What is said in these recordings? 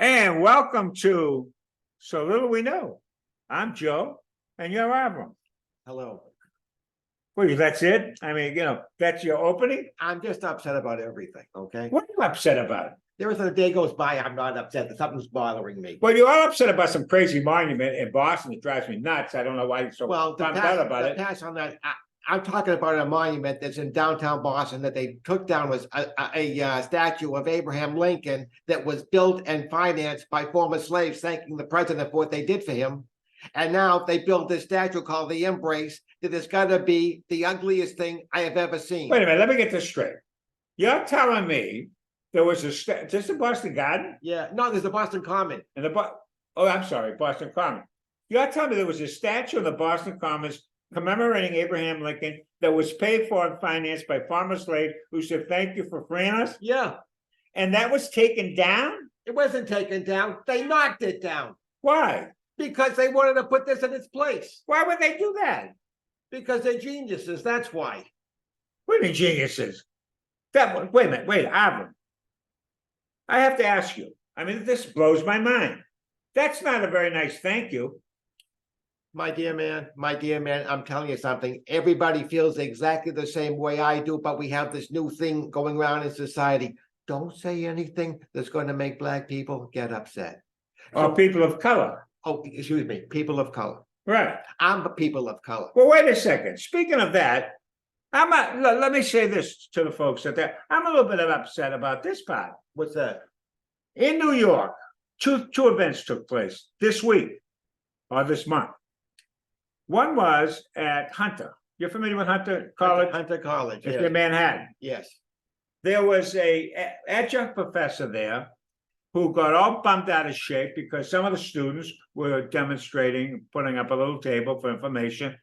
And welcome to So Little We Know. I'm Joe, and you're Avram. Hello. Well, that's it? I mean, that's your opening? I'm just upset about everything, okay? What are you upset about? There isn't a day goes by I'm not upset that something's bothering me. Well, you're all upset about some crazy monument in Boston that drives me nuts. I don't know why you're so bummed out about it. Pass on that. I'm talking about a monument that's in downtown Boston that they took down was a statue of Abraham Lincoln that was built and financed by former slaves, thanking the president for what they did for him. And now they built this statue called the Embrace that is going to be the ugliest thing I have ever seen. Wait a minute, let me get this straight. You're telling me there was just the Boston Garden? Yeah, no, there's the Boston Common. And I'm sorry, Boston Common. You're telling me there was a statue in the Boston Commons commemorating Abraham Lincoln that was paid for and financed by former slaves who said, "Thank you for freeing us"? Yeah. And that was taken down? It wasn't taken down. They knocked it down. Why? Because they wanted to put this in its place. Why would they do that? Because they're geniuses, that's why. What do you mean geniuses? Wait a minute, Avram. I have to ask you. I mean, this blows my mind. That's not a very nice thank you. My dear man, I'm telling you something. Everybody feels exactly the same way I do, but we have this new thing going around in society. Don't say anything that's going to make black people get upset. Or people of color. Oh, excuse me, people of color. Right. I'm a people of color. Well, wait a second. Speaking of that, let me say this to the folks out there. I'm a little bit upset about this part. What's that? In New York, two events took place this week or this month. One was at Hunter. You're familiar with Hunter College? Hunter College, It's yes. in Manhattan. Yes. There was a adjunct professor there who got all bummed out of shape because some of the students were demonstrating, putting up a little table for information,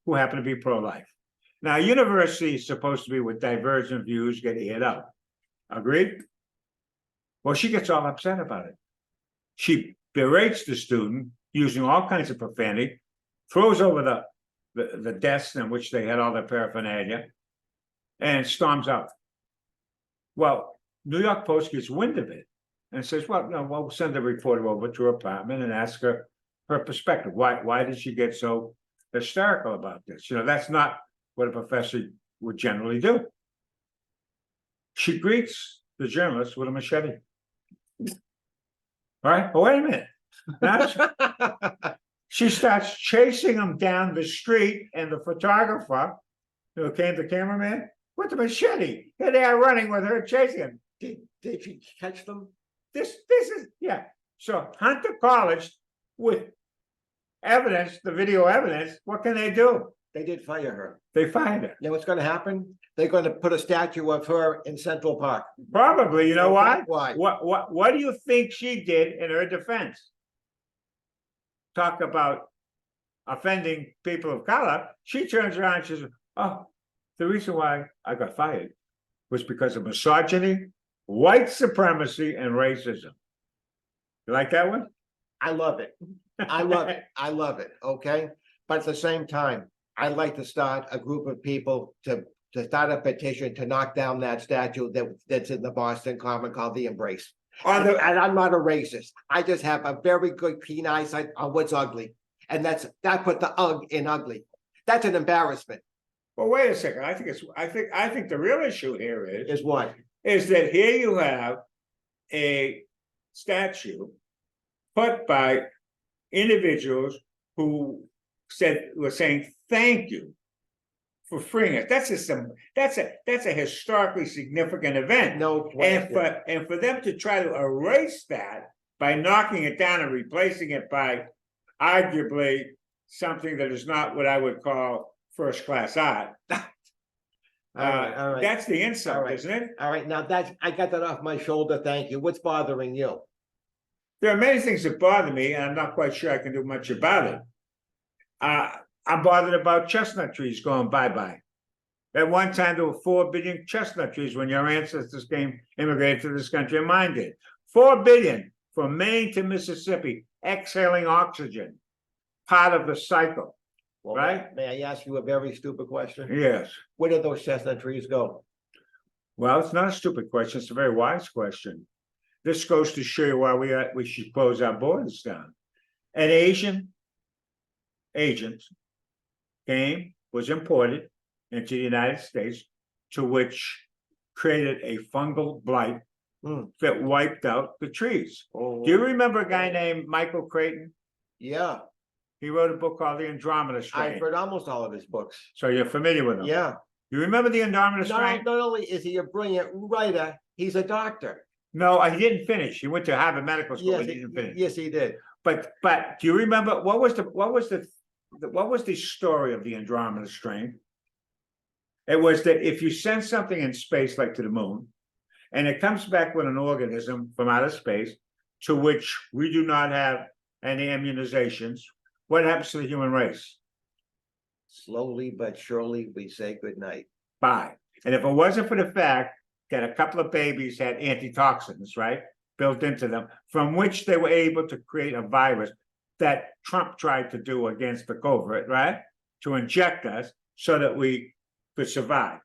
who happened to be pro-life. Now, university is supposed to be with divergent views, get hit up. Agreed? Well, she gets all upset about it. She berates the student using all kinds of profanity, throws over the desk in which they had all their paraphernalia, and storms out. Well, New York Post gets wind of it and says, well, no, we'll send a reporter over to her apartment and ask her perspective. Why did she get so hysterical about this? That's not what a professor would generally do. She greets the journalist with a machete. All right, but wait a minute. Now, she starts chasing him down the street, and the photographer, who came, the cameraman, with the machete. Here they are running with her, chasing him. Did she catch them? This is, yeah. So Hunter College, with evidence, the video evidence, what can they do? They did fire her. They find her. You know what's going to happen? They're going to put a statue of her in Central Park. Probably. You know why? Why? What do you think she did in her defense? Talk about offending people of color. She turns around and says, oh, the reason why I got fired was because of misogyny, white supremacy, and racism. You like that one? I love it. I love it. I love it. Okay. But at the same time, I'd like to start a group of people to start a petition to knock down that statue that's in the Boston Common called the Embrace. And I'm not a racist. I just have a very good keen eyesight on what's ugly. And that put the ugh in ugly. That's an embarrassment. Well, wait a second. I think the real issue here Is what? Is that here you have a statue put by individuals who were saying thank you for freeing us. That's a historically significant event. No question. And for them to try to erase that by knocking it down and replacing it by arguably something that is not what I would call first-class art. All right. That's the insult, isn't it? All right. Now I got that off my shoulder. Thank you. What's bothering you? There are many things that bother me, and I'm not quite sure I can do much about it. I'm bothered about chestnut trees going bye-bye. At one time, there were 4 billion chestnut trees when your ancestors immigrated to this country, and mine did. 4 billion from Maine to Mississippi, exhaling oxygen, part of the cycle. Well, right? May I ask you a very stupid question? Yes. Where did those chestnut trees go? Well, it's not a stupid question. It's a very wise question. this goes to show you why we should close our borders down. An Asian agent was imported into the United States, to which created a fungal blight that wiped out the trees. Do you remember a guy named Michael Creighton? Yeah, He wrote a book called The Andromeda Strain. I've read almost all of his books. So you're familiar with him? Yeah. You remember The Andromeda Strain? Not only is he a brilliant writer, he's a doctor. No, he didn't finish. He went to Harvard Medical School, Yes, but he didn't finish. yes, he did. But do you remember what was the story of the Andromeda Strain? It was that if you send something in space, like to the moon, and it comes back with an organism from outer space, to which we do not have any immunizations, what happens to the human race? Slowly but surely, we say goodnight. Bye. And if it wasn't for the fact that a couple of babies had antitoxins, right, built into them, from which they were able to create a virus that Trump tried to do against the COVID, right, to inject us so that we could survive.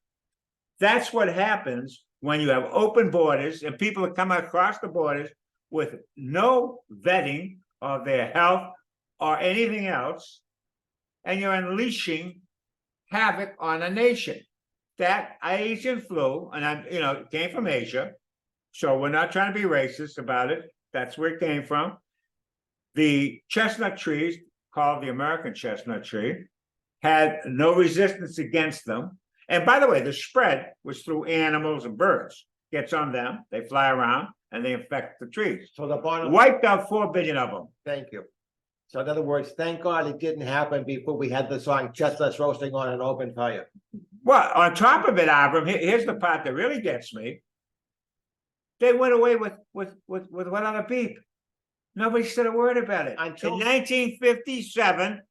That's what happens when you have open borders and people are coming across the borders with no vetting of their health or anything else, and you're unleashing havoc on a nation. That Asian flu, and it came from Asia, so we're not trying to be racist about it. That's where it came from. The chestnut trees, called the American chestnut tree, had no resistance against them. And by the way, the spread was through animals and birds. Gets on them, they fly around, and they infect the trees. So the bottom. Wiped out 4 billion of them. Thank you. So in other words, thank God it didn't happen before we had the song "Chestnuts Roasting on an Open Fire." Well, on top of it, Avram, here's the part that really gets me. They went away with without a beep. Nobody said a word about it. Until- In 1957,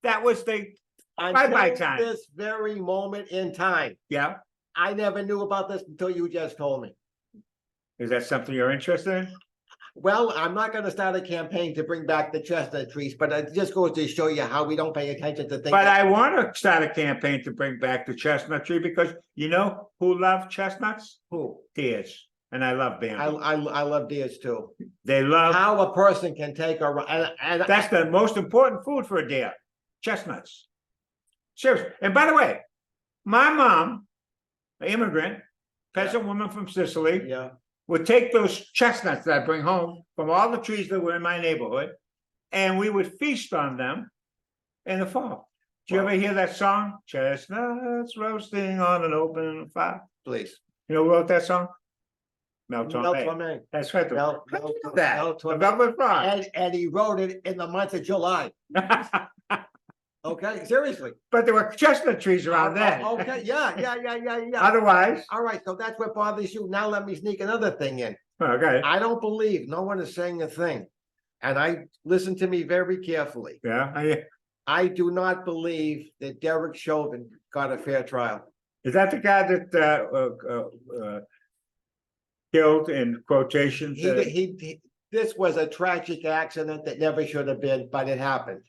that was the bye-bye Until time. this very moment in time, Yeah. I never knew about this until you just told me. Is that something you're interested in? Well, I'm not gonna start a campaign to bring back the chestnut trees, but it just goes to show you how we don't pay attention to things. But I want to start a campaign to bring back the chestnut tree, because you know who loved chestnuts? Who? Deers. And I love I bamboo. love deers too. They love, How a person can take and that's the most important food for a deer, chestnuts. Seriously. And by the way, my mom, an immigrant, peasant woman from Sicily, yeah. would take those chestnuts that I bring home from all the trees that were in my neighborhood, and we would feast on them in the fall. Do you Wow. ever hear that song? Chestnuts roasting on an open fire. Please. You know who wrote that song? Mel Torme. Torme. That's right. Mel- How do you know Mel that? Torme. The Velvet Frog. And he wrote it in the month of July. Okay, seriously. But there were chestnut trees around then. Okay, yeah. Otherwise, All right, so that's what bothers you. Now let me sneak another thing in. okay, I don't believe no one is saying a thing. And listen to me very carefully. yeah. I do not believe that Derek Chauvin got a fair trial. Is that the guy that killed in quotations? This was a tragic accident that never should have been, but it happened.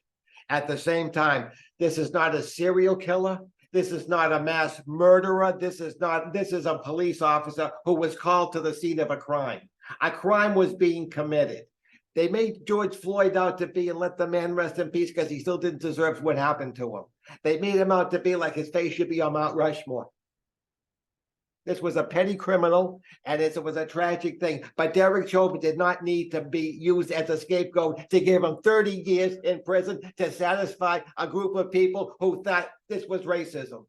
At the same time, this is not a serial killer. This is not a mass murderer. This is a police officer who was called to the scene of a crime. A crime was being committed. They made George Floyd out to be, and let the man rest in peace, because he still didn't deserve what happened to him. They made him out to be like his face should be on Mount Rushmore. This was a petty criminal, and it was a tragic thing. But Derek Chauvin did not need to be used as a scapegoat to give him 30 years in prison to satisfy a group of people who thought this was racism.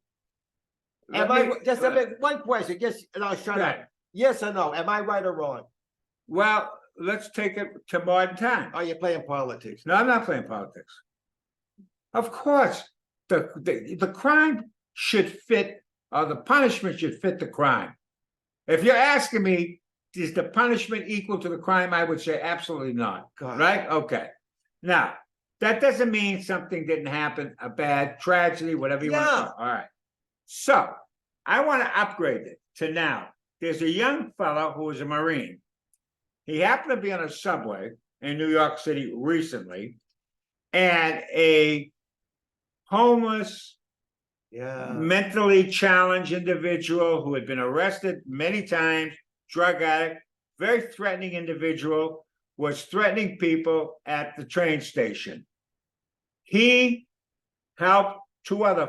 One question, just, and I'll shut up. Yes or no? Am I right or wrong? Well, let's take it to modern times. Are you playing politics? No, I'm not playing politics. Of course, the crime should fit, or the punishment should fit the crime. If you're asking me, is the punishment equal to the crime? I would say absolutely not. God. Right? Okay. Now, that doesn't mean something didn't happen, a bad tragedy, whatever you want to Yeah. call it. All right. So I want to upgrade it to now. There's a young fellow who was a Marine. He happened to be on a subway in New York City recently, and a homeless, mentally challenged individual who had been arrested many times, drug addict, very threatening individual, was threatening people at the train station. He helped two other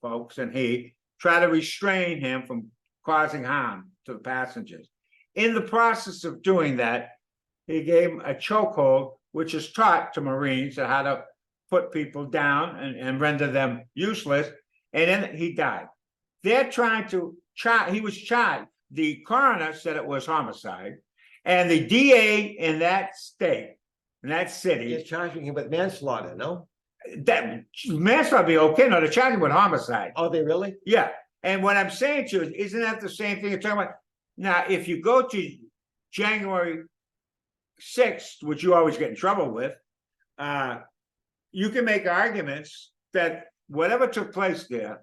folks, and he tried to restrain him from causing harm to the passengers. In the process of doing that, he gave him a chokehold, which is taught to Marines on how to put people down and render them useless, and then he died. They're trying to charge, he was charged. The coroner said it was homicide, and the DA in that state, in that city, You're charging him with manslaughter, no? that manslaughter be okay. No, they're charging with homicide. Oh, they really? Yeah. And what I'm saying to you is, isn't that the same thing you're talking about? Now, if you go to January 6th, which you always get in trouble with, you can make arguments that whatever took place there,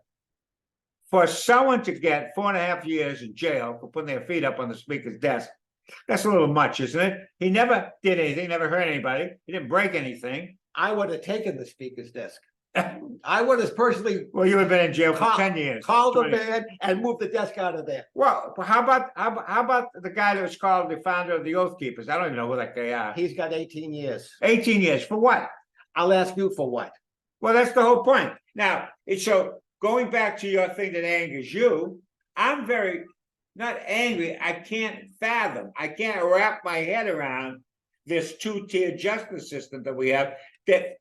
for someone to get 4.5 years in jail for putting their feet up on the speaker's desk, that's a little much, isn't it? He never did anything, never hurt anybody. He didn't break anything. I would have taken the speaker's desk. I would have personally Well, you would have been in jail for 10 years. called the 20. man and moved the desk out of there. Well, how about the guy that was called the founder of the Oath Keepers? I don't even know who that guy are. He's got 18 years. 18 years for what? I'll ask you for what? Well, that's the whole point. Now, so going back to your thing that angers you, I'm very not angry. I can't fathom. I can't wrap my head around this two-tier justice system that we have. That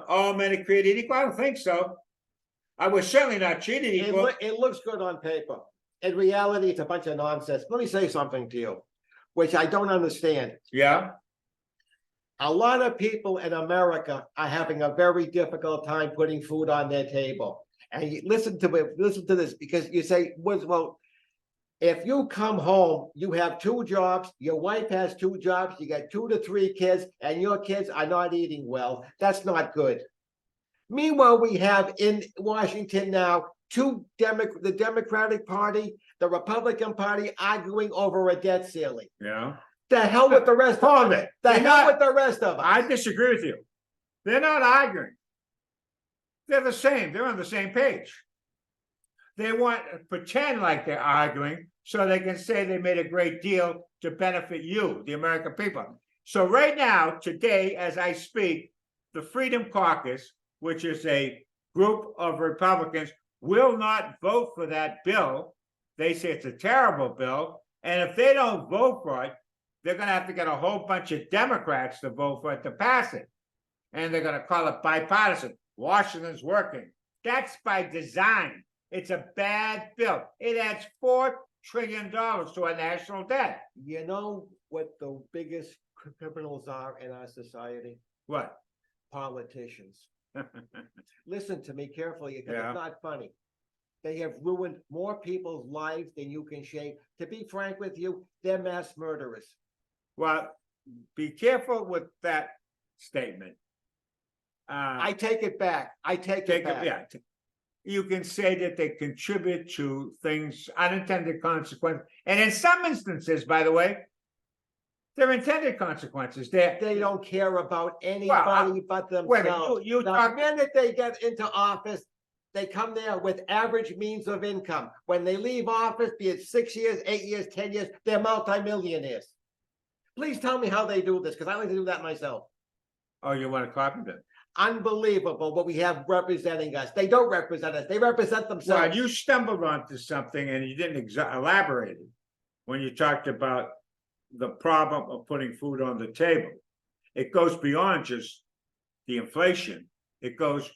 all men are created equal. I don't think so. I was certainly not treated equal. It looks good on paper. In reality, it's a bunch of nonsense. Let me say something to you, which I don't understand. Yeah. A lot of people in America are having a very difficult time putting food on their table. And you listen to this, because you say, well, if you come home, you have 2 jobs, your wife has 2 jobs, you got 2 to 3 kids, and your kids are not eating well. That's not good. Meanwhile, we have in Washington now the Democratic Party, the Republican Party arguing over a debt ceiling. Yeah. The hell with the rest of it. The hell with the rest of us. I disagree with you. They're not arguing. They're the same. They're on the same page. They want to pretend like they're arguing so they can say they made a great deal to benefit you, the American people. So right now, today, as I speak, the Freedom Caucus, which is a group of Republicans, will not vote for that bill. They say it's a terrible bill. And if they don't vote for it, they're going to have to get a whole bunch of Democrats to vote for it to pass it. And they're going to call it bipartisan. Washington's working. That's by design. It's a bad bill. It adds $4 trillion to our national debt. You know what the biggest criminals are in our society? What? Politicians. Listen to me carefully, because Yeah. it's not funny. They have ruined more people's lives than you can shake. To be frank with you, they're mass murderers. Well, be careful with that statement. I take it back. I take it back. Yeah. You can say that they contribute to things, unintended consequences. And in some instances, by the way, they're intended consequences. They don't care about anybody but themselves. Wait a minute, you The talk. minute they get into office, they come there with average means of income. When they leave office, be it 6 years, 8 years, 10 years, they're multimillionaires. Please tell me how they do this, because I like to do that myself. Oh, you want to copy them? Unbelievable what we have representing us. They don't represent us. They represent themselves. Well, you stumbled onto something and you didn't elaborate it when you talked about the problem of putting food on the table. It goes beyond just the inflation. It goes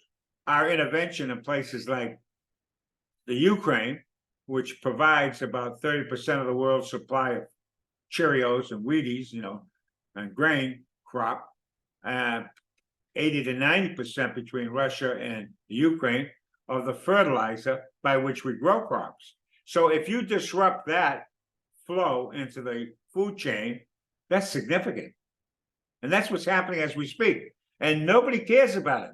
our intervention in places like the Ukraine, which provides about 30% of the world's supply of Cheerios and Wheaties, and grain crop, 80 to 90% between Russia and the Ukraine of the fertilizer by which we grow crops. So if you disrupt that flow into the food chain, that's significant. And that's what's happening as we speak. And nobody cares about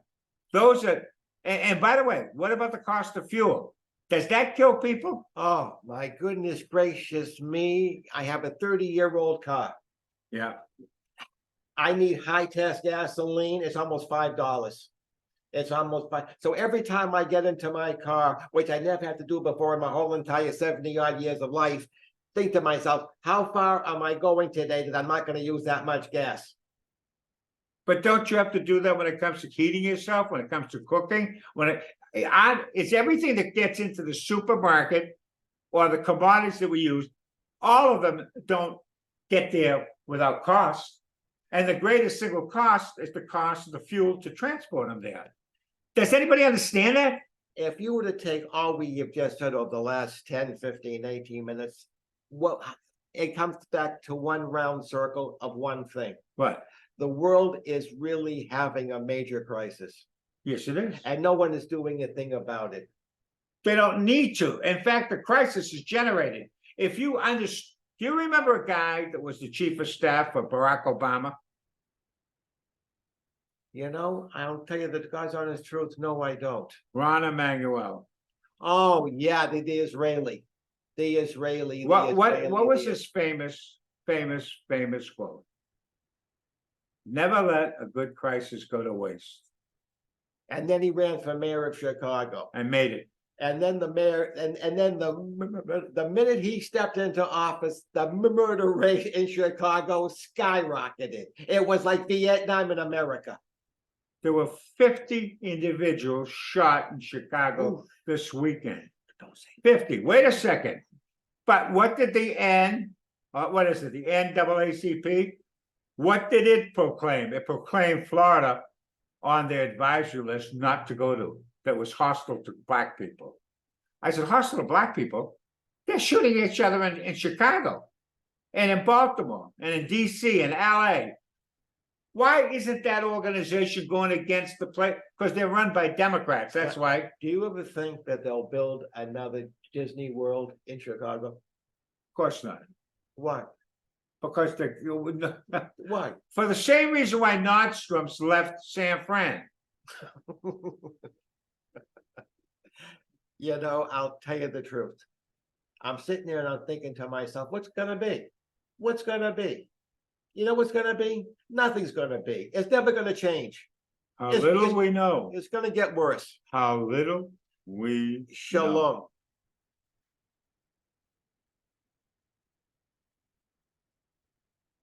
it. And by the way, what about the cost of fuel? Does that kill people? Oh, my goodness gracious me. I have a 30-year-old car. Yeah. I need high-test gasoline. It's almost $5. It's almost $5. So every time I get into my car, which I never had to do before in my whole entire 70-odd years of life, think to myself, how far am I going today that I'm not gonna use that much gas? But don't you have to do that when it comes to heating yourself, when it comes to cooking, it's everything that gets into the supermarket or the commodities that we use, all of them don't get there without cost. And the greatest single cost is the cost of the fuel to transport them there. Does anybody understand that? If you were to take all we have just said over the last 10, 15, 18 minutes, well, it comes back to one round circle of one thing. What? The world is really having a major crisis, Yes, it is. and no one is doing a thing about it. They don't need to. In fact, the crisis is generated. If you understand, do you remember a guy that was the chief of staff for Barack Obama? You know, I'll tell you the God's honest truth. No, I don't. Ron Emanuel. Oh, yeah, the Israeli. The Israeli. What was his famous quote? Never let a good crisis go to waste. And then he ran for mayor of Chicago. And made it. And then the mayor, and then the minute he stepped into office, the murder rate in Chicago skyrocketed. It was like Vietnam in America. There were 50 individuals shot in Chicago this weekend. Don't say 50. Wait a second. But what did the the NAACP? What did it proclaim? It proclaimed Florida on their advisory list not to go to, that was hostile to black people. I said, hostile to black people? They're shooting each other in Chicago and in Baltimore and in DC and LA. Why isn't that organization going against the play? Because they're run by Democrats. That's why. Do you ever think that they'll build another Disney World in Chicago? Of course not. Why? Because Why? for the same reason why Nordstrom's left San Fran. You know, I'll tell you the truth. I'm sitting there and I'm thinking to myself, what's gonna be? What's gonna be? You know what's gonna be? Nothing's gonna be. It's never gonna change. How little we know. It's gonna get worse. How little we know. Shalom.